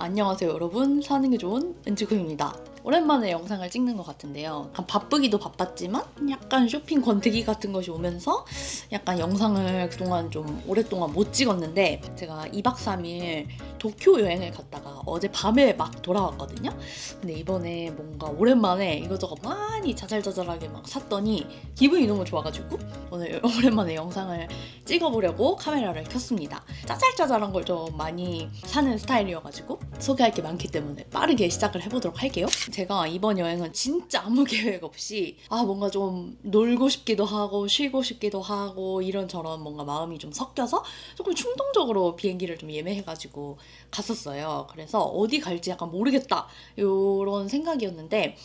안녕하세요 여러분, 사는 게 좋은 은지구입니다. 오랜만에 영상을 찍는 것 같은데요. 약간 바쁘기도 바빴지만 약간 쇼핑 권태기 같은 것이 오면서 약간 영상을 그동안 좀 오랫동안 못 찍었는데, 제가 2박 3일 도쿄 여행을 갔다가 어제 밤에 막 돌아왔거든요. 근데 이번에 뭔가 오랜만에 이것저것 많이 자잘자잘하게 막 샀더니 기분이 너무 좋아가지고 오늘 오랜만에 영상을 찍어보려고 카메라를 켰습니다. 짜잘짜잘한 걸 좀 많이 사는 스타일이어가지고 소개할 게 많기 때문에 빠르게 시작을 해보도록 할게요. 제가 이번 여행은 진짜 아무 계획 없이 뭔가 좀 놀고 싶기도 하고 쉬고 싶기도 하고 이런저런 뭔가 마음이 좀 섞여서 조금 충동적으로 비행기를 좀 예매해가지고 갔었어요. 그래서 어디 갈지 약간 모르겠다 이런 생각이었는데,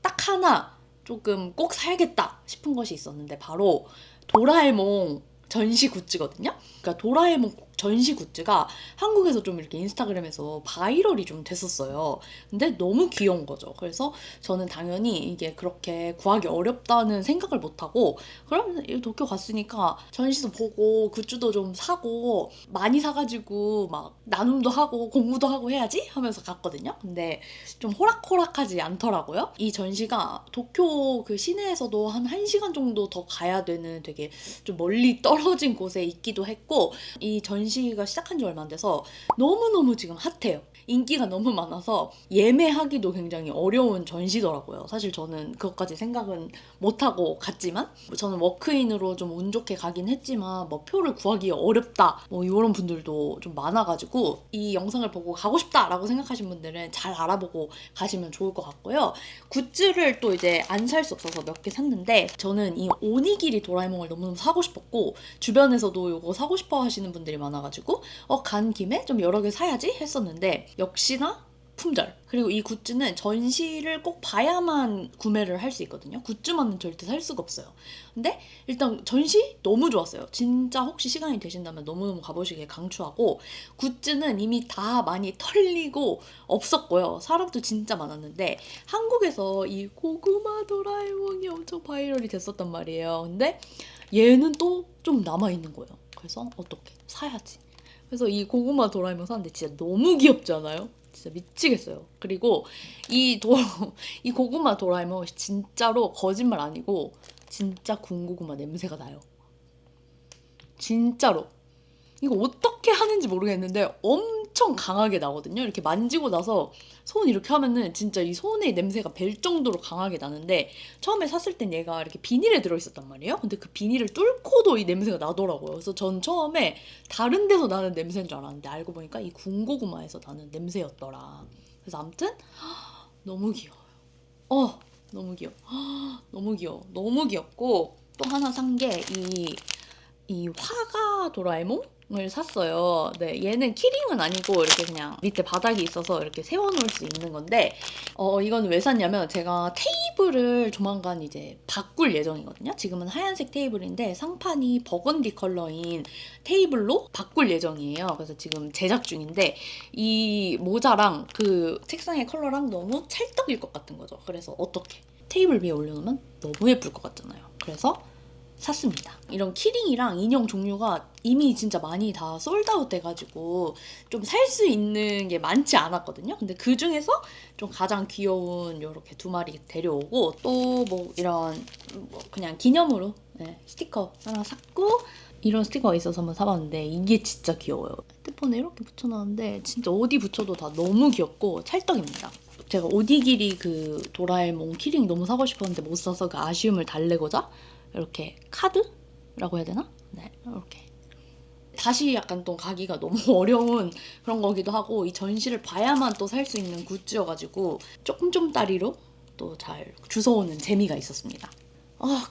딱 하나 조금 꼭 사야겠다 싶은 것이 있었는데 바로 도라에몽 전시 굿즈거든요. 그러니까 도라에몽 전시 굿즈가 한국에서 좀 이렇게 인스타그램에서 바이럴이 좀 됐었어요. 근데 너무 귀여운 거죠. 그래서 저는 당연히 이게 그렇게 구하기 어렵다는 생각을 못하고, 그럼 도쿄 갔으니까 전시도 보고 굿즈도 좀 사고 많이 사가지고 막 나눔도 하고 공부도 하고 해야지 하면서 갔거든요. 근데 좀 호락호락하지 않더라고요. 이 전시가 도쿄 그 시내에서도 한 1시간 정도 더 가야 되는 되게 좀 멀리 떨어진 곳에 있기도 했고, 이 전시가 시작한 지 얼마 안 돼서 너무너무 지금 핫해요. 인기가 너무 많아서 예매하기도 굉장히 어려운 전시더라고요. 사실 저는 그것까지 생각은 못하고 갔지만, 저는 워크인으로 좀 운 좋게 가긴 했지만 뭐 표를 구하기 어렵다 뭐 이런 분들도 좀 많아가지고, 이 영상을 보고 가고 싶다라고 생각하신 분들은 잘 알아보고 가시면 좋을 것 같고요. 굿즈를 또 이제 안 살 수 없어서 몇 개 샀는데, 저는 이 오니기리 도라에몽을 너무너무 사고 싶었고 주변에서도 이거 사고 싶어 하시는 분들이 많아가지고 간 김에 좀 여러 개 사야지 했었는데, 역시나 품절. 그리고 이 굿즈는 전시를 꼭 봐야만 구매를 할 수 있거든요. 굿즈만은 절대 살 수가 없어요. 근데 일단 전시 너무 좋았어요. 진짜 혹시 시간이 되신다면 너무너무 가보시길 강추하고, 굿즈는 이미 다 많이 털리고 없었고요. 사람도 진짜 많았는데 한국에서 이 고구마 도라에몽이 엄청 바이럴이 됐었단 말이에요. 근데 얘는 또 좀 남아있는 거예요. 그래서 어떻게 사야지. 그래서 이 고구마 도라에몽 샀는데 진짜 너무 귀엽지 않아요? 진짜 미치겠어요. 그리고 이 고구마 도라에몽 진짜로 거짓말 아니고 진짜 군고구마 냄새가 나요. 진짜로. 이거 어떻게 하는지 모르겠는데 엄청 강하게 나거든요. 이렇게 만지고 나서 손 이렇게 하면은 진짜 이 손의 냄새가 벨 정도로 강하게 나는데, 처음에 샀을 땐 얘가 이렇게 비닐에 들어있었단 말이에요. 근데 그 비닐을 뚫고도 이 냄새가 나더라고요. 그래서 전 처음에 다른 데서 나는 냄새인 줄 알았는데 알고 보니까 이 군고구마에서 나는 냄새였더라. 그래서 아무튼 너무 귀여워요. 너무 귀여워. 너무 귀여워. 너무 귀엽고, 또 하나 산 게 이 화가 도라에몽을 샀어요. 네, 얘는 키링은 아니고 이렇게 그냥 밑에 바닥이 있어서 이렇게 세워놓을 수 있는 건데, 이건 왜 샀냐면 제가 테이블을 조만간 이제 바꿀 예정이거든요. 지금은 하얀색 테이블인데 상판이 버건디 컬러인 테이블로 바꿀 예정이에요. 그래서 지금 제작 중인데 이 모자랑 그 책상의 컬러랑 너무 찰떡일 것 같은 거죠. 그래서 어떻게 테이블 위에 올려놓으면 너무 예쁠 것 같잖아요. 그래서 샀습니다. 이런 키링이랑 인형 종류가 이미 진짜 많이 다 솔드아웃 돼가지고 좀 살 수 있는 게 많지 않았거든요. 근데 그 중에서 좀 가장 귀여운 요렇게 2마리 데려오고, 또 뭐 이런 뭐 그냥 기념으로 스티커 하나 샀고, 이런 스티커가 있어서 한번 사봤는데 이게 진짜 귀여워요. 핸드폰에 이렇게 붙여놨는데 진짜 어디 붙여도 다 너무 귀엽고 찰떡입니다. 제가 오디기리 그 도라에몽 키링 너무 사고 싶었는데 못 사서 그 아쉬움을 달래고자 이렇게 카드라고 해야 되나? 네, 이렇게 다시 약간 또 가기가 너무 어려운 그런 거기도 하고, 이 전시를 봐야만 또 살 수 있는 굿즈여가지고 조금 따리로 또 잘 주워오는 재미가 있었습니다.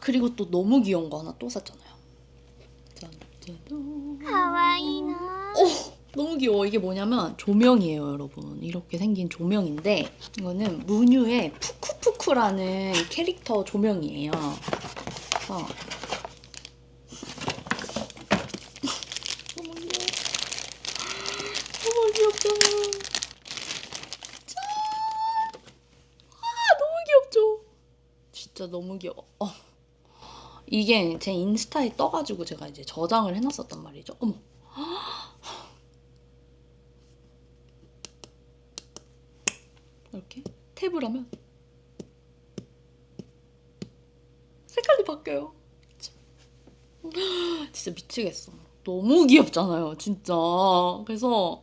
그리고 또 너무 귀여운 거 하나 또 샀잖아요. 짠짜잔. 하와이나. 너무 귀여워. 이게 뭐냐면 조명이에요, 여러분. 이렇게 생긴 조명인데, 이거는 무뉴의 푸쿠푸쿠라는 캐릭터 조명이에요. 그래서 너무 귀여워. 너무 귀엽잖아. 짠! 너무 귀엽죠? 진짜 너무 귀여워. 이게 제 인스타에 떠가지고 제가 이제 저장을 해놨었단 말이죠. 어머. 이렇게 탭을 하면 색깔도 바뀌어요. 진짜 미치겠어. 너무 귀엽잖아요, 진짜. 그래서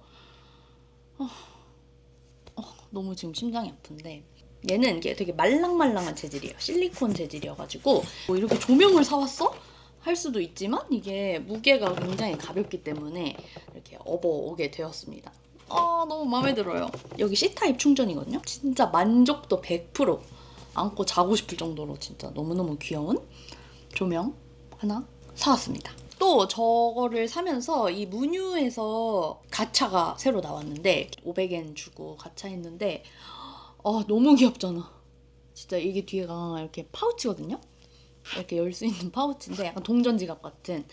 너무 지금 심장이 아픈데, 얘는 이게 되게 말랑말랑한 재질이에요. 실리콘 재질이어가지고 뭐 이렇게 조명을 사왔어? 할 수도 있지만 이게 무게가 굉장히 가볍기 때문에 이렇게 업어오게 되었습니다. 너무 마음에 들어요. 여기 C타입 충전이거든요. 진짜 만족도 100%. 안고 자고 싶을 정도로 진짜 너무너무 귀여운 조명 하나 사왔습니다. 또 저거를 사면서 이 문유에서 가차가 새로 나왔는데 500엔 주고 가차했는데 너무 귀엽잖아. 진짜 이게 뒤에가 이렇게 파우치거든요. 이렇게 열 수 있는 파우치인데 약간 동전 지갑 같은,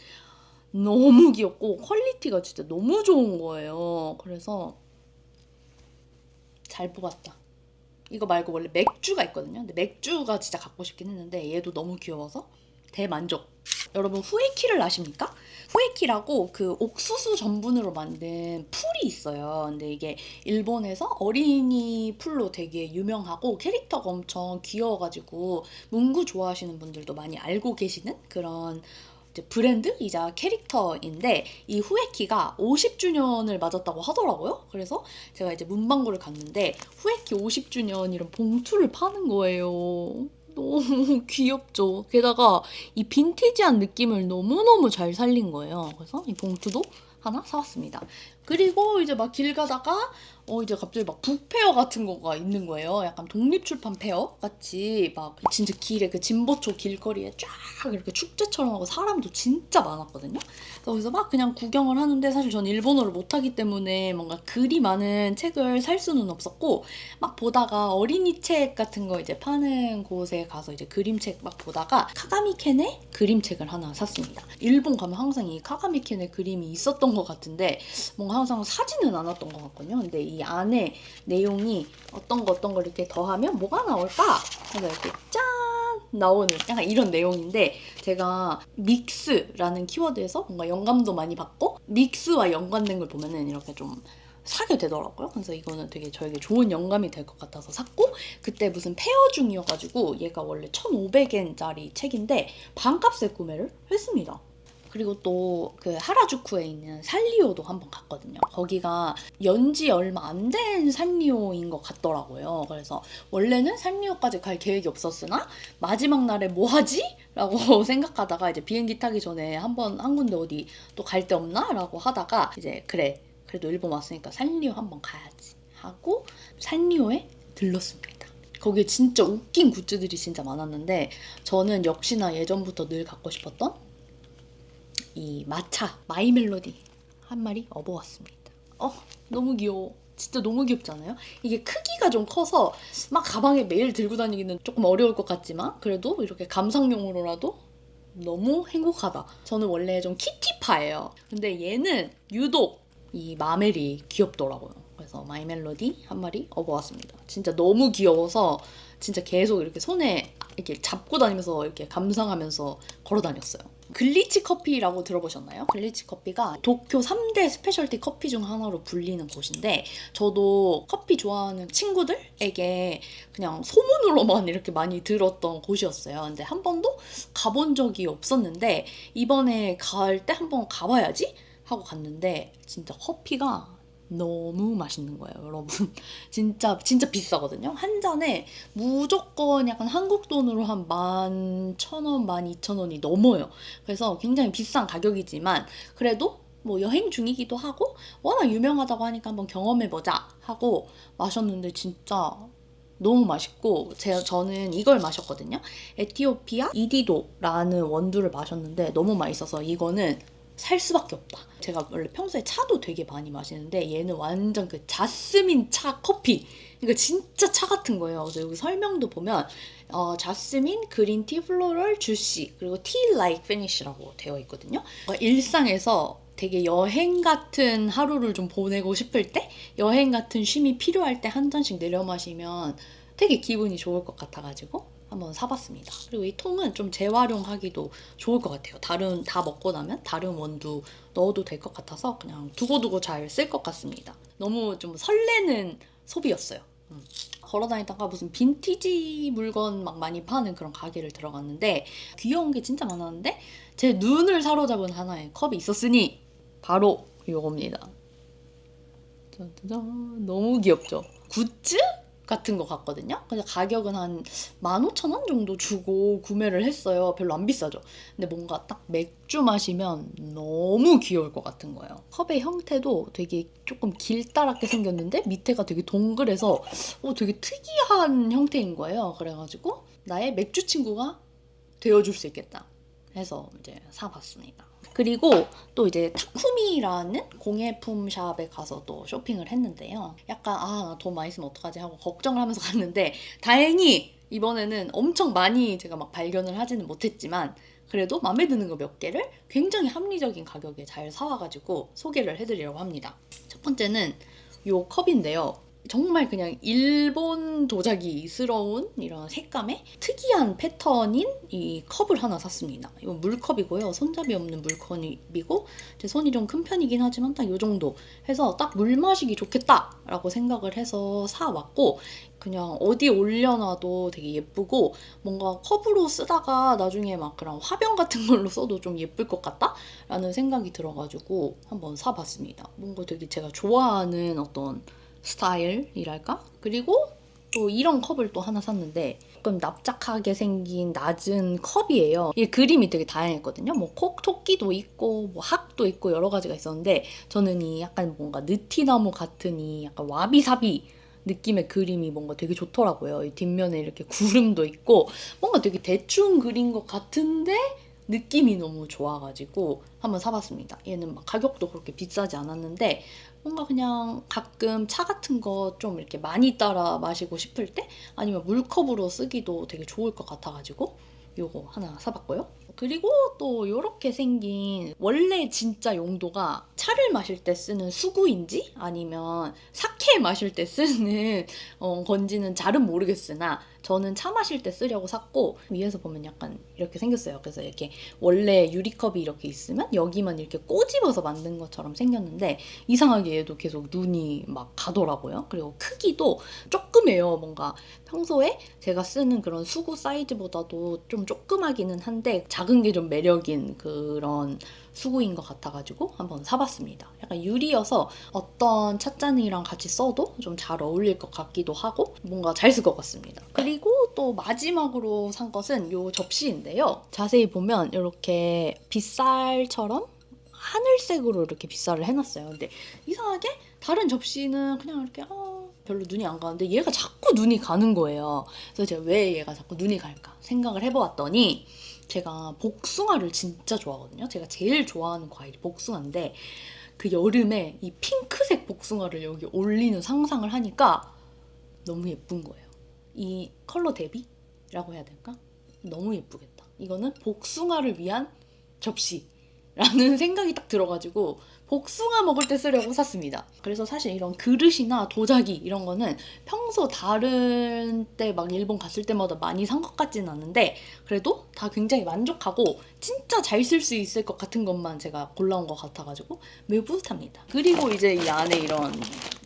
너무 귀엽고 퀄리티가 진짜 너무 좋은 거예요. 그래서 잘 뽑았다. 이거 말고 원래 맥주가 있거든요. 근데 맥주가 진짜 갖고 싶긴 했는데 얘도 너무 귀여워서 대만족. 여러분 후에키를 아십니까? 후에키라고 그 옥수수 전분으로 만든 풀이 있어요. 근데 이게 일본에서 어린이 풀로 되게 유명하고 캐릭터가 엄청 귀여워가지고 문구 좋아하시는 분들도 많이 알고 계시는 그런 이제 브랜드이자 캐릭터인데, 이 후에키가 50주년을 맞았다고 하더라고요. 그래서 제가 이제 문방구를 갔는데 후에키 50주년 이런 봉투를 파는 거예요. 너무 귀엽죠. 게다가 이 빈티지한 느낌을 너무너무 잘 살린 거예요. 그래서 이 봉투도 하나 사왔습니다. 그리고 이제 막 길 가다가 이제 갑자기 막 북페어 같은 거가 있는 거예요. 약간 독립출판 페어 같이 막 진짜 길에 그 진보초 길거리에 쫙 이렇게 축제처럼 하고 사람도 진짜 많았거든요. 그래서 거기서 막 그냥 구경을 하는데, 사실 저는 일본어를 못하기 때문에 뭔가 글이 많은 책을 살 수는 없었고, 막 보다가 어린이 책 같은 거 이제 파는 곳에 가서 이제 그림책 막 보다가 카가미켄의 그림책을 하나 샀습니다. 일본 가면 항상 이 카가미켄의 그림이 있었던 것 같은데 뭔가 항상 사지는 않았던 것 같거든요. 근데 이 안에 내용이 어떤 거 이렇게 더하면 뭐가 나올까? 그래서 이렇게 짠! 나오는 약간 이런 내용인데, 제가 믹스라는 키워드에서 뭔가 영감도 많이 받고 믹스와 연관된 걸 보면은 이렇게 좀 사게 되더라고요. 그래서 이거는 되게 저에게 좋은 영감이 될 것 같아서 샀고, 그때 무슨 페어 중이어가지고 얘가 원래 1,500엔짜리 책인데 반값에 구매를 했습니다. 그리고 또 그 하라주쿠에 있는 산리오도 한번 갔거든요. 거기가 연지 얼마 안 된 산리오인 것 같더라고요. 그래서 원래는 산리오까지 갈 계획이 없었으나 마지막 날에 뭐 하지? 라고 생각하다가 이제 비행기 타기 전에 한 군데 어디 또 갈 데 없나? 라고 하다가 이제 그래, 그래도 일본 왔으니까 산리오 한번 가야지 하고 산리오에 들렀습니다. 거기에 진짜 웃긴 굿즈들이 진짜 많았는데, 저는 역시나 예전부터 늘 갖고 싶었던 이 마차 마이멜로디 한 마리 업어왔습니다. 너무 귀여워. 진짜 너무 귀엽지 않아요? 이게 크기가 좀 커서 막 가방에 매일 들고 다니기는 조금 어려울 것 같지만 그래도 이렇게 감상용으로라도 너무 행복하다. 저는 원래 좀 키티파예요. 근데 얘는 유독 이 마멜이 귀엽더라고요. 그래서 마이멜로디 한 마리 업어왔습니다. 진짜 너무 귀여워서 진짜 계속 이렇게 손에 이렇게 잡고 다니면서 이렇게 감상하면서 걸어 다녔어요. 글리치 커피라고 들어보셨나요? 글리치 커피가 도쿄 3대 스페셜티 커피 중 하나로 불리는 곳인데, 저도 커피 좋아하는 친구들에게 그냥 소문으로만 이렇게 많이 들었던 곳이었어요. 근데 한 번도 가본 적이 없었는데 이번에 갈 때 한번 가봐야지 하고 갔는데 진짜 커피가 너무 맛있는 거예요, 여러분. 진짜 비싸거든요. 한 잔에 무조건 약간 한국 돈으로 한 11,000원, 12,000원이 넘어요. 그래서 굉장히 비싼 가격이지만 그래도 뭐 여행 중이기도 하고 워낙 유명하다고 하니까 한번 경험해보자 하고 마셨는데 진짜 너무 맛있고, 저는 이걸 마셨거든요. 에티오피아 이디도라는 원두를 마셨는데 너무 맛있어서 이거는 살 수밖에 없다. 제가 원래 평소에 차도 되게 많이 마시는데 얘는 완전 그 자스민 차 커피. 이거 진짜 차 같은 거예요. 그래서 여기 설명도 보면 자스민, 그린티, 플로럴, 주시, 그리고 티 라이크 피니쉬라고 되어 있거든요. 일상에서 되게 여행 같은 하루를 좀 보내고 싶을 때, 여행 같은 쉼이 필요할 때 한 잔씩 내려 마시면 되게 기분이 좋을 것 같아가지고 한번 사봤습니다. 그리고 이 통은 좀 재활용하기도 좋을 것 같아요. 다 먹고 나면 다른 원두 넣어도 될 것 같아서 그냥 두고두고 잘 쓸 것 같습니다. 너무 좀 설레는 소비였어요. 걸어 다니다가 무슨 빈티지 물건 막 많이 파는 그런 가게를 들어갔는데 귀여운 게 진짜 많았는데 제 눈을 사로잡은 하나의 컵이 있었으니 바로 이겁니다. 짜자잔. 너무 귀엽죠? 굿즈? 같은 거 같거든요. 그래서 가격은 한 15,000원 정도 주고 구매를 했어요. 별로 안 비싸죠. 근데 뭔가 딱 맥주 마시면 너무 귀여울 것 같은 거예요. 컵의 형태도 되게 조금 길다랗게 생겼는데 밑에가 되게 동그래서 되게 특이한 형태인 거예요. 그래가지고 나의 맥주 친구가 되어줄 수 있겠다 해서 이제 사봤습니다. 그리고 또 이제 타쿠미라는 공예품 샵에 가서 또 쇼핑을 했는데요. 약간 돈 많이 쓰면 어떡하지 하고 걱정을 하면서 갔는데 다행히 이번에는 엄청 많이 제가 막 발견을 하지는 못했지만 그래도 마음에 드는 거 몇 개를 굉장히 합리적인 가격에 잘 사와가지고 소개를 해드리려고 합니다. 첫 번째는 이 컵인데요. 정말 그냥 일본 도자기스러운 이런 색감의 특이한 패턴인 이 컵을 하나 샀습니다. 이건 물컵이고요. 손잡이 없는 물컵이고 제 손이 좀 큰 편이긴 하지만 딱 이 정도 해서 딱 물 마시기 좋겠다라고 생각을 해서 사왔고 그냥 어디 올려놔도 되게 예쁘고 뭔가 컵으로 쓰다가 나중에 막 그런 화병 같은 걸로 써도 좀 예쁠 것 같다? 라는 생각이 들어가지고 한번 사봤습니다. 뭔가 되게 제가 좋아하는 어떤 스타일이랄까? 그리고 또 이런 컵을 또 하나 샀는데 조금 납작하게 생긴 낮은 컵이에요. 이 그림이 되게 다양했거든요. 뭐 토끼도 있고 뭐 학도 있고 여러 가지가 있었는데 저는 이 약간 뭔가 느티나무 같은 이 약간 와비사비 느낌의 그림이 뭔가 되게 좋더라고요. 이 뒷면에 이렇게 구름도 있고 뭔가 되게 대충 그린 것 같은데 느낌이 너무 좋아가지고 한번 사봤습니다. 얘는 막 가격도 그렇게 비싸지 않았는데 뭔가 그냥 가끔 차 같은 거 좀 이렇게 많이 따라 마시고 싶을 때 아니면 물컵으로 쓰기도 되게 좋을 것 같아가지고 요거 하나 사봤고요. 그리고 또 이렇게 생긴 원래 진짜 용도가 차를 마실 때 쓰는 수구인지 아니면 사케 마실 때 쓰는 건지는 잘은 모르겠으나 저는 차 마실 때 쓰려고 샀고 위에서 보면 약간 이렇게 생겼어요. 그래서 이렇게 원래 유리컵이 이렇게 있으면 여기만 이렇게 꼬집어서 만든 것처럼 생겼는데 이상하게 얘도 계속 눈이 막 가더라고요. 그리고 크기도 조그매요. 뭔가 평소에 제가 쓰는 그런 수구 사이즈보다도 좀 조그마기는 한데 작은 게 좀 매력인 그런 수구인 것 같아가지고 한번 사봤습니다. 약간 유리여서 어떤 찻잔이랑 같이 써도 좀 잘 어울릴 것 같기도 하고 뭔가 잘 쓸 것 같습니다. 그리고 또 마지막으로 산 것은 이 접시인데요. 자세히 보면 이렇게 빗살처럼 하늘색으로 이렇게 빗살을 해놨어요. 근데 이상하게 다른 접시는 그냥 이렇게 별로 눈이 안 가는데 얘가 자꾸 눈이 가는 거예요. 그래서 제가 왜 얘가 자꾸 눈이 갈까 생각을 해보았더니 제가 복숭아를 진짜 좋아하거든요. 제가 제일 좋아하는 과일이 복숭아인데 그 여름에 이 핑크색 복숭아를 여기 올리는 상상을 하니까 너무 예쁜 거예요. 이 컬러 대비라고 해야 될까? 너무 예쁘겠다. 이거는 복숭아를 위한 접시라는 생각이 딱 들어가지고 복숭아 먹을 때 쓰려고 샀습니다. 그래서 사실 이런 그릇이나 도자기 이런 거는 평소 다른 때 막 일본 갔을 때마다 많이 산 것 같지는 않은데 그래도 다 굉장히 만족하고 진짜 잘 쓸 수 있을 것 같은 것만 제가 골라온 것 같아가지고 매우 뿌듯합니다. 그리고 이제 이 안에 이런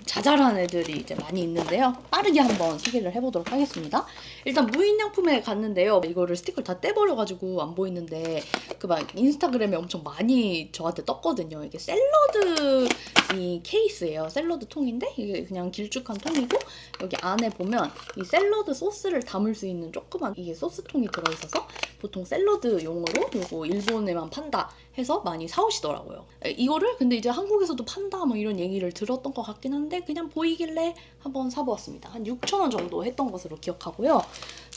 자잘한 애들이 이제 많이 있는데요. 빠르게 한번 소개를 해보도록 하겠습니다. 일단 무인양품에 갔는데요. 이거를 스티커를 다 떼버려가지고 안 보이는데 그 막 인스타그램에 엄청 많이 저한테 떴거든요. 이게 샐러드 이 케이스예요. 샐러드 통인데 이게 그냥 길쭉한 통이고 여기 안에 보면 이 샐러드 소스를 담을 수 있는 조그만 이게 소스통이 들어있어서 보통 샐러드용으로 이거 일본에만 판다 해서 많이 사오시더라고요. 이거를 근데 이제 한국에서도 판다 뭐 이런 얘기를 들었던 것 같긴 한데 그냥 보이길래 한번 사보았습니다. 한 6,000원 정도 했던 것으로 기억하고요.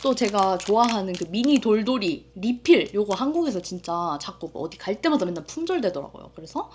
또 제가 좋아하는 그 미니 돌돌이 리필 요거 한국에서 진짜 자꾸 어디 갈 때마다 맨날 품절되더라고요. 그래서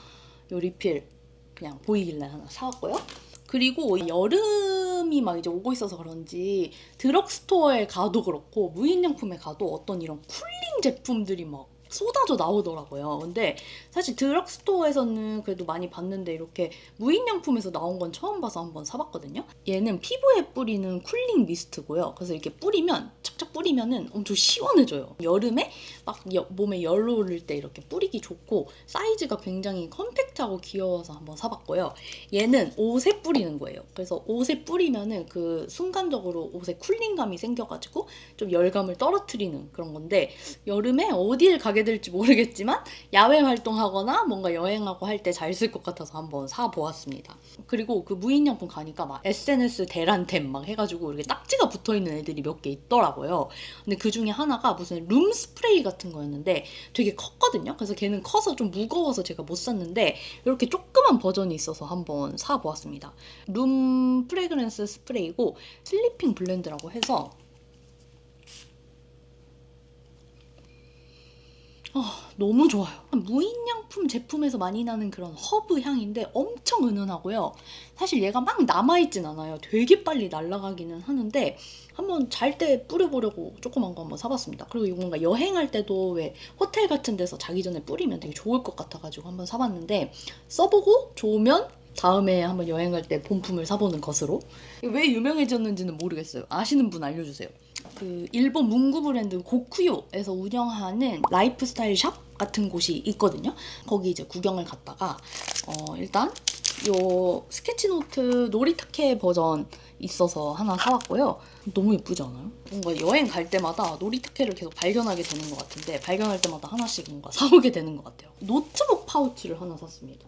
요 리필 그냥 보이길래 하나 사왔고요. 그리고 여름이 막 이제 오고 있어서 그런지 드럭스토어에 가도 그렇고 무인양품에 가도 어떤 이런 쿨링 제품들이 막 쏟아져 나오더라고요. 근데 사실 드럭스토어에서는 그래도 많이 봤는데 이렇게 무인양품에서 나온 건 처음 봐서 한번 사봤거든요. 얘는 피부에 뿌리는 쿨링 미스트고요. 그래서 이렇게 뿌리면 착착 뿌리면은 엄청 시원해져요. 여름에 막 몸에 열 오를 때 이렇게 뿌리기 좋고 사이즈가 굉장히 컴팩트 큐트하고 귀여워서 한번 사봤고요. 얘는 옷에 뿌리는 거예요. 그래서 옷에 뿌리면은 그 순간적으로 옷에 쿨링감이 생겨가지고 좀 열감을 떨어뜨리는 그런 건데 여름에 어딜 가게 될지 모르겠지만 야외 활동하거나 뭔가 여행하고 할 때 잘 쓸 것 같아서 한번 사보았습니다. 그리고 그 무인양품 가니까 막 SNS 대란템 막 해가지고 이렇게 딱지가 붙어있는 애들이 몇 개 있더라고요. 근데 그 중에 하나가 무슨 룸 스프레이 같은 거였는데 되게 컸거든요. 그래서 걔는 커서 좀 무거워서 제가 못 샀는데 이렇게 조그만 버전이 있어서 한번 사보았습니다. 룸 프레그런스 스프레이고 슬리핑 블렌드라고 해서 너무 좋아요. 무인양품 제품에서 많이 나는 그런 허브 향인데 엄청 은은하고요. 사실 얘가 막 남아있진 않아요. 되게 빨리 날아가기는 하는데 한번 잘 때 뿌려보려고 조그만 거 한번 사봤습니다. 그리고 이거 뭔가 여행할 때도 왜 호텔 같은 데서 자기 전에 뿌리면 되게 좋을 것 같아가지고 한번 사봤는데 써보고 좋으면 다음에 한번 여행 갈 때 본품을 사보는 것으로. 왜 유명해졌는지는 모르겠어요. 아시는 분 알려주세요. 그 일본 문구 브랜드 고쿠요에서 운영하는 라이프스타일 샵 같은 곳이 있거든요. 거기 이제 구경을 갔다가 일단 요 스케치노트 노리타케 버전 있어서 하나 사왔고요. 너무 예쁘지 않아요? 뭔가 여행 갈 때마다 노리타케를 계속 발견하게 되는 것 같은데 발견할 때마다 하나씩 뭔가 사오게 되는 것 같아요. 노트북 파우치를 하나 샀습니다.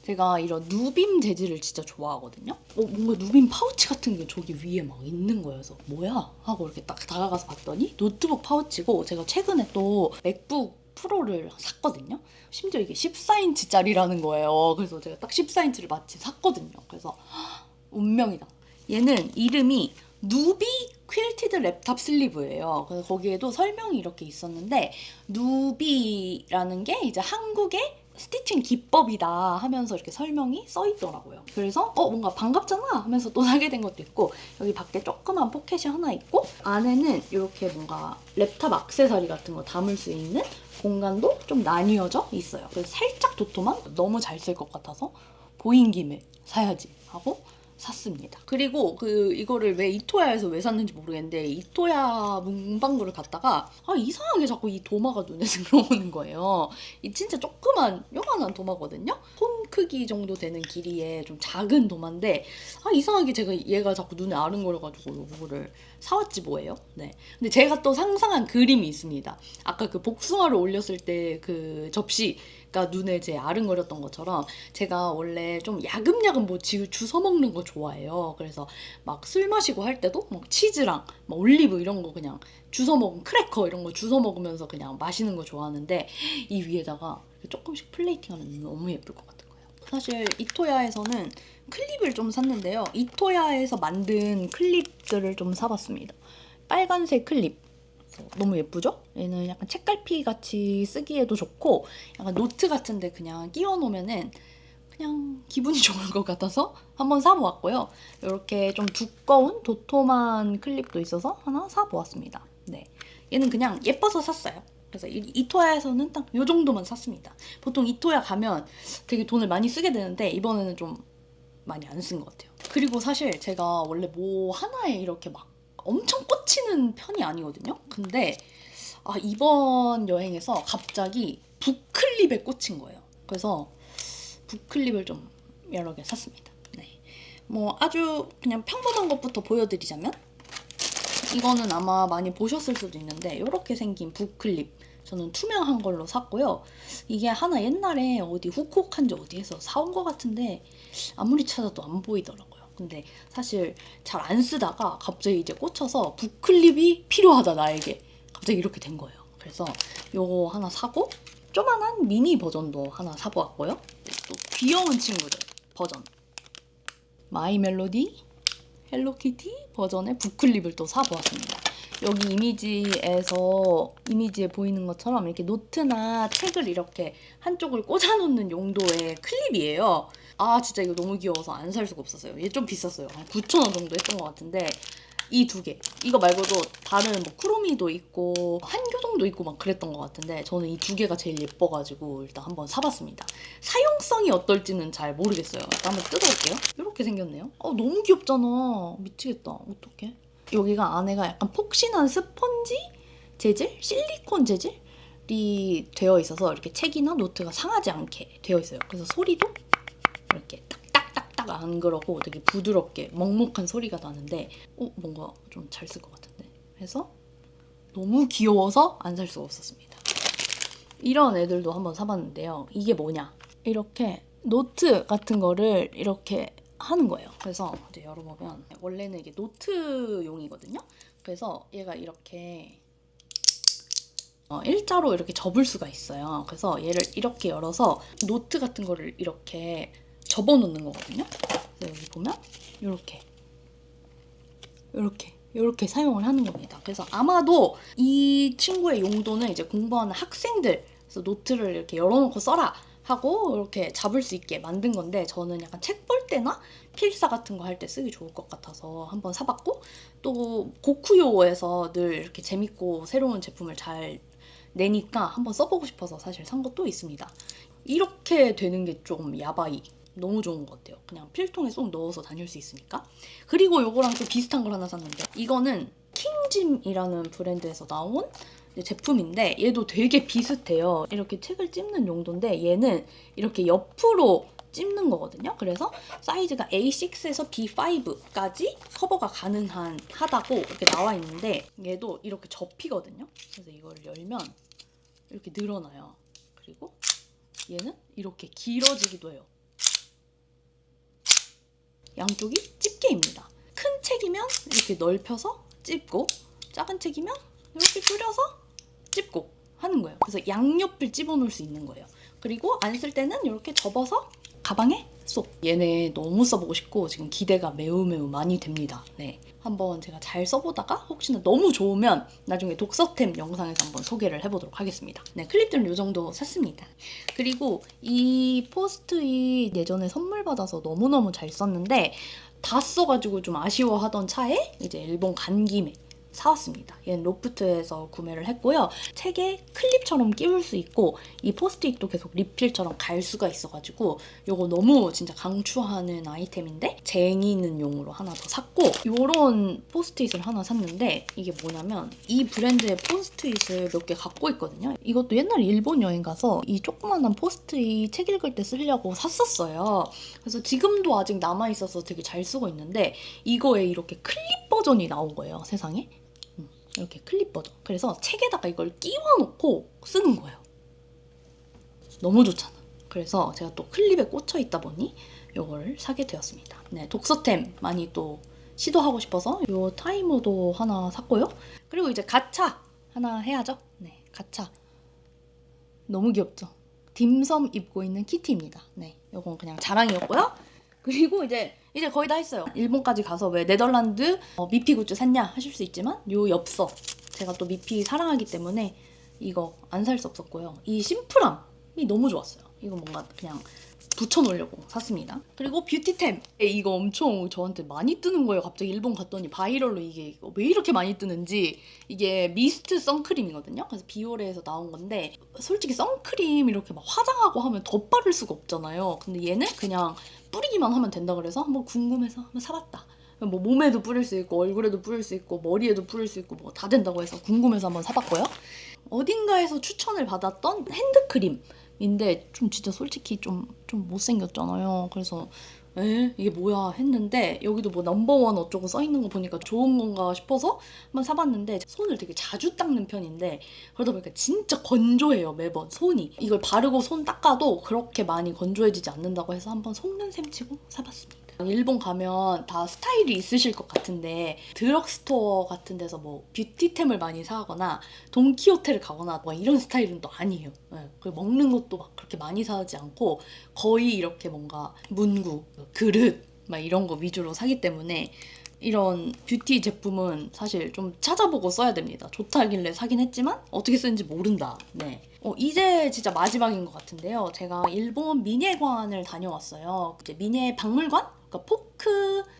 제가 이런 누빔 재질을 진짜 좋아하거든요. 뭔가 누빔 파우치 같은 게 저기 위에 막 있는 거예요. 그래서 뭐야? 하고 이렇게 딱 다가가서 봤더니 노트북 파우치고 제가 최근에 또 맥북 프로를 샀거든요. 심지어 이게 14인치짜리라는 거예요. 그래서 제가 딱 14인치를 마치 샀거든요. 그래서 운명이다. 얘는 이름이 누비 퀼티드 랩탑 슬리브예요. 그래서 거기에도 설명이 이렇게 있었는데 누비라는 게 이제 한국의 스티칭 기법이다 하면서 이렇게 설명이 써 있더라고요. 그래서 뭔가 반갑잖아 하면서 또 사게 된 것도 있고 여기 밖에 조그만 포켓이 하나 있고 안에는 이렇게 뭔가 랩탑 액세서리 같은 거 담을 수 있는 공간도 좀 나뉘어져 있어요. 그래서 살짝 도톰한 너무 잘 쓸 것 같아서 보인 김에 사야지 하고 샀습니다. 그리고 이거를 왜 이토야에서 왜 샀는지 모르겠는데 이토야 문방구를 갔다가 이상하게 자꾸 이 도마가 눈에 들어오는 거예요. 이 진짜 조그만 요만한 도마거든요. 손 크기 정도 되는 길이의 좀 작은 도마인데 이상하게 얘가 자꾸 눈에 아른거려가지고 이거를 사왔지 뭐예요. 네. 근데 제가 또 상상한 그림이 있습니다. 아까 그 복숭아를 올렸을 때 그 접시가 눈에 제 아른거렸던 것처럼 제가 원래 좀 야금야금 뭐 주워 먹는 거 좋아해요. 그래서 막 술 마시고 할 때도 막 치즈랑 막 올리브 이런 거 그냥 주워 먹은 크래커 이런 거 주워 먹으면서 그냥 마시는 거 좋아하는데 이 위에다가 조금씩 플레이팅하면 너무 예쁠 것 같은 거예요. 사실 이토야에서는 클립을 좀 샀는데요. 이토야에서 만든 클립들을 좀 사봤습니다. 빨간색 클립. 너무 예쁘죠? 얘는 약간 책갈피 같이 쓰기에도 좋고 약간 노트 같은데 그냥 끼워 놓으면은 그냥 기분이 좋을 것 같아서 한번 사보았고요. 이렇게 좀 두꺼운 도톰한 클립도 있어서 하나 사보았습니다. 네, 얘는 그냥 예뻐서 샀어요. 그래서 이토야에서는 딱 이 정도만 샀습니다. 보통 이토야 가면 되게 돈을 많이 쓰게 되는데 이번에는 좀 많이 안 쓴 것 같아요. 그리고 사실 제가 원래 뭐 하나에 이렇게 막 엄청 꽂히는 편이 아니거든요. 근데 이번 여행에서 갑자기 붓클립에 꽂힌 거예요. 그래서 붓클립을 좀 여러 개 샀습니다. 네. 뭐 아주 그냥 평범한 것부터 보여드리자면 이거는 아마 많이 보셨을 수도 있는데 이렇게 생긴 붓클립 저는 투명한 걸로 샀고요. 이게 하나 옛날에 어디 후쿠오카인지 어디에서 사온 것 같은데 아무리 찾아도 안 보이더라고요. 근데 사실 잘 안 쓰다가 갑자기 이제 꽂혀서 붓클립이 필요하다 나에게 갑자기 이렇게 된 거예요. 그래서 요거 하나 사고 조만한 미니 버전도 하나 사보았고요. 또 귀여운 친구들 버전 마이 멜로디 헬로키티 버전의 붓클립을 또 사보았습니다. 여기 이미지에 보이는 것처럼 이렇게 노트나 책을 이렇게 한쪽을 꽂아놓는 용도의 클립이에요. 진짜 이거 너무 귀여워서 안 살 수가 없었어요. 얘 좀 비쌌어요. 한 9,000원 정도 했던 것 같은데 이 두 개. 이거 말고도 다른 뭐 쿠로미도 있고 한교동도 있고 막 그랬던 것 같은데 저는 이 두 개가 제일 예뻐가지고 일단 한번 사봤습니다. 사용성이 어떨지는 잘 모르겠어요. 일단 한번 뜯어볼게요. 이렇게 생겼네요. 너무 귀엽잖아. 미치겠다. 어떡해. 여기가 안에가 약간 폭신한 스펀지 재질? 실리콘 재질? 리필이 되어 있어서 이렇게 책이나 노트가 상하지 않게 되어 있어요. 그래서 소리도 이렇게 딱딱딱딱 안 그러고 되게 부드럽게 먹먹한 소리가 나는데 뭔가 좀 잘 쓸 것 같은데. 그래서 너무 귀여워서 안 살 수가 없었습니다. 이런 애들도 한번 사봤는데요. 이게 뭐냐? 이렇게 노트 같은 거를 이렇게 하는 거예요. 그래서 이제 열어보면 원래는 이게 노트용이거든요. 그래서 얘가 이렇게 일자로 이렇게 접을 수가 있어요. 그래서 얘를 이렇게 열어서 노트 같은 거를 이렇게 접어놓는 거거든요. 그래서 여기 보면 이렇게 사용을 하는 겁니다. 그래서 아마도 이 친구의 용도는 이제 공부하는 학생들, 그래서 노트를 이렇게 열어놓고 써라 하고 이렇게 잡을 수 있게 만든 건데, 저는 약간 책 볼 때나 필사 같은 거 할 때 쓰기 좋을 것 같아서 한번 사봤고, 또 고쿠요에서 늘 이렇게 재밌고 새로운 제품을 잘 내니까 한번 써보고 싶어서 사실 산 것도 있습니다. 이렇게 되는 게 좀 야바이 너무 좋은 것 같아요. 그냥 필통에 쏙 넣어서 다닐 수 있으니까. 그리고 요거랑 또 비슷한 걸 하나 샀는데, 이거는 킹짐이라는 브랜드에서 나온 제품인데 얘도 되게 비슷해요. 이렇게 책을 찝는 용도인데 얘는 이렇게 옆으로 찝는 거거든요. 그래서 사이즈가 A6에서 B5까지 커버가 가능하다고 이렇게 나와 있는데, 얘도 이렇게 접히거든요. 그래서 이거를 열면 이렇게 늘어나요. 그리고 얘는 이렇게 길어지기도 해요. 양쪽이 집게입니다. 큰 책이면 이렇게 넓혀서 찝고, 작은 책이면 이렇게 줄여서 찝고 하는 거예요. 그래서 양옆을 집어넣을 수 있는 거예요. 그리고 안 쓸 때는 이렇게 접어서 가방에 쏙. 얘네 너무 써보고 싶고 지금 기대가 매우 많이 됩니다. 네, 한번 제가 잘 써보다가 혹시나 너무 좋으면 나중에 독서템 영상에서 한번 소개를 해보도록 하겠습니다. 네, 클립들은 이 정도 샀습니다. 그리고 이 포스트잇 예전에 선물 받아서 너무너무 잘 썼는데 다 써가지고 좀 아쉬워하던 차에 이제 일본 간 김에 사왔습니다. 얘는 로프트에서 구매를 했고요. 책에 클립처럼 끼울 수 있고 이 포스트잇도 계속 리필처럼 갈 수가 있어가지고 이거 너무 진짜 강추하는 아이템인데 쟁이는 용으로 하나 더 샀고, 이런 포스트잇을 하나 샀는데 이게 뭐냐면 이 브랜드의 포스트잇을 몇 개 갖고 있거든요. 이것도 옛날에 일본 여행 가서 이 조그만한 포스트잇 책 읽을 때 쓰려고 샀었어요. 그래서 지금도 아직 남아있어서 되게 잘 쓰고 있는데 이거에 이렇게 클립 버전이 나온 거예요, 세상에. 이렇게 클립 버전. 그래서 책에다가 이걸 끼워놓고 쓰는 거예요. 너무 좋잖아. 그래서 제가 또 클립에 꽂혀 있다 보니 이거를 사게 되었습니다. 네, 독서템 많이 또 시도하고 싶어서 이 타이머도 하나 샀고요. 그리고 이제 가차 하나 해야죠. 네, 가차. 너무 귀엽죠? 딤섬 입고 있는 키티입니다. 네, 이건 그냥 자랑이었고요. 그리고 이제 거의 다 했어요. 일본까지 가서 왜 네덜란드 미피 굿즈 샀냐 하실 수 있지만 요 엽서, 제가 또 미피 사랑하기 때문에 이거 안 살 수 없었고요. 이 심플함이 너무 좋았어요. 이거 뭔가 그냥 붙여놓으려고 샀습니다. 그리고 뷰티템, 이거 엄청 저한테 많이 뜨는 거예요. 갑자기 일본 갔더니 바이럴로 이게 왜 이렇게 많이 뜨는지. 이게 미스트 선크림이거든요. 그래서 비오레에서 나온 건데 솔직히 선크림 이렇게 막 화장하고 하면 덧바를 수가 없잖아요. 근데 얘는 그냥 뿌리기만 하면 된다 그래서 한번 궁금해서 한번 사봤다. 뭐 몸에도 뿌릴 수 있고 얼굴에도 뿌릴 수 있고 머리에도 뿌릴 수 있고 뭐 다 된다고 해서 궁금해서 한번 사봤고요. 어딘가에서 추천을 받았던 핸드크림인데 좀 진짜 솔직히 좀 못생겼잖아요. 그래서 이게 뭐야 했는데 여기도 뭐 넘버원 어쩌고 써있는 거 보니까 좋은 건가 싶어서 한번 사봤는데, 손을 되게 자주 닦는 편인데 그러다 보니까 진짜 건조해요. 매번 손이. 이걸 바르고 손 닦아도 그렇게 많이 건조해지지 않는다고 해서 한번 속는 셈 치고 사봤습니다. 일본 가면 다 스타일이 있으실 것 같은데 드럭스토어 같은 데서 뭐 뷰티템을 많이 사거나 돈키호테를 가거나 뭐 이런 스타일은 또 아니에요. 그리고 먹는 것도 막 그렇게 많이 사지 않고 거의 이렇게 뭔가 문구, 그릇 막 이런 거 위주로 사기 때문에 이런 뷰티 제품은 사실 좀 찾아보고 써야 됩니다. 좋다길래 사긴 했지만 어떻게 쓰는지 모른다. 네. 이제 진짜 마지막인 것 같은데요. 제가 일본 미네관을 다녀왔어요. 이제 미네 박물관? 그러니까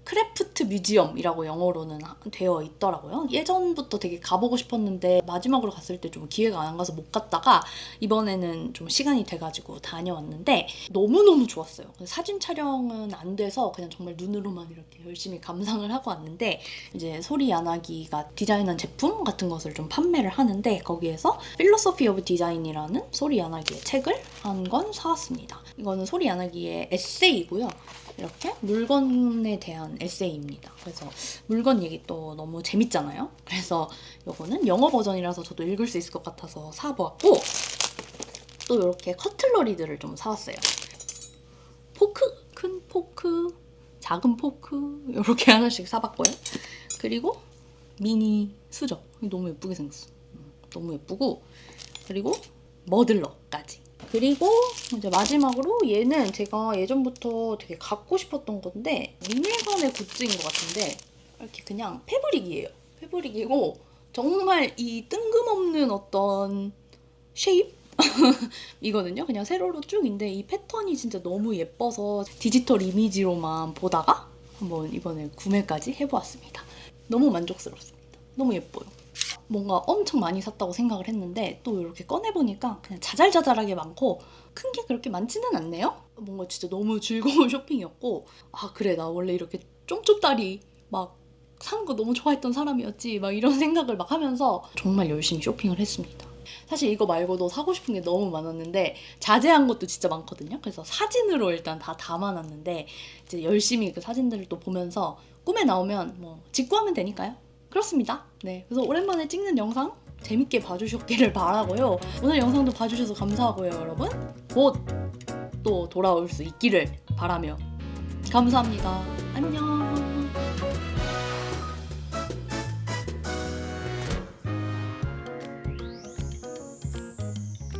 크래프트 뮤지엄이라고 영어로는 되어 있더라고요. 예전부터 되게 가보고 싶었는데 마지막으로 갔을 때 좀 기회가 안 가서 못 갔다가 이번에는 좀 시간이 돼가지고 다녀왔는데 너무너무 좋았어요. 사진 촬영은 안 돼서 그냥 정말 눈으로만 이렇게 열심히 감상을 하고 왔는데 이제 소리 야나기가 디자인한 제품 같은 것을 좀 판매를 하는데 거기에서 필로소피 오브 디자인이라는 소리 야나기의 책을 한 권 사왔습니다. 이거는 소리 야나기의 에세이고요. 이렇게 물건에 대한 에세이입니다. 그래서 물건 얘기 또 너무 재밌잖아요. 그래서 이거는 영어 버전이라서 저도 읽을 수 있을 것 같아서 사보았고 또 이렇게 커틀러리들을 좀 사왔어요. 포크, 큰 포크, 작은 포크 이렇게 하나씩 사봤고요. 그리고 미니 수저 너무 예쁘게 생겼어. 너무 예쁘고 그리고 머들러까지. 그리고 이제 마지막으로 얘는 제가 예전부터 되게 갖고 싶었던 건데 미네선의 굿즈인 것 같은데 이렇게 그냥 패브릭이에요. 패브릭이고 정말 이 뜬금없는 어떤 쉐입? 이거든요. 그냥 세로로 쭉인데 이 패턴이 진짜 너무 예뻐서 디지털 이미지로만 보다가 한번 이번에 구매까지 해보았습니다. 너무 만족스럽습니다. 너무 예뻐요. 뭔가 엄청 많이 샀다고 생각을 했는데 또 이렇게 꺼내보니까 그냥 자잘자잘하게 많고 큰 게 그렇게 많지는 않네요. 뭔가 진짜 너무 즐거운 쇼핑이었고 아 그래 나 원래 이렇게 쫌쫌다리 막 사는 거 너무 좋아했던 사람이었지 막 이런 생각을 막 하면서 정말 열심히 쇼핑을 했습니다. 사실 이거 말고도 사고 싶은 게 너무 많았는데 자제한 것도 진짜 많거든요. 그래서 사진으로 일단 다 담아놨는데 이제 열심히 그 사진들을 또 보면서 꿈에 나오면 뭐 직구하면 되니까요. 그렇습니다. 네, 그래서 오랜만에 찍는 영상 재밌게 봐주셨기를 바라고요. 오늘 영상도 봐주셔서 감사하고요, 여러분. 곧 또 돌아올 수 있기를 바라며 감사합니다. 안녕.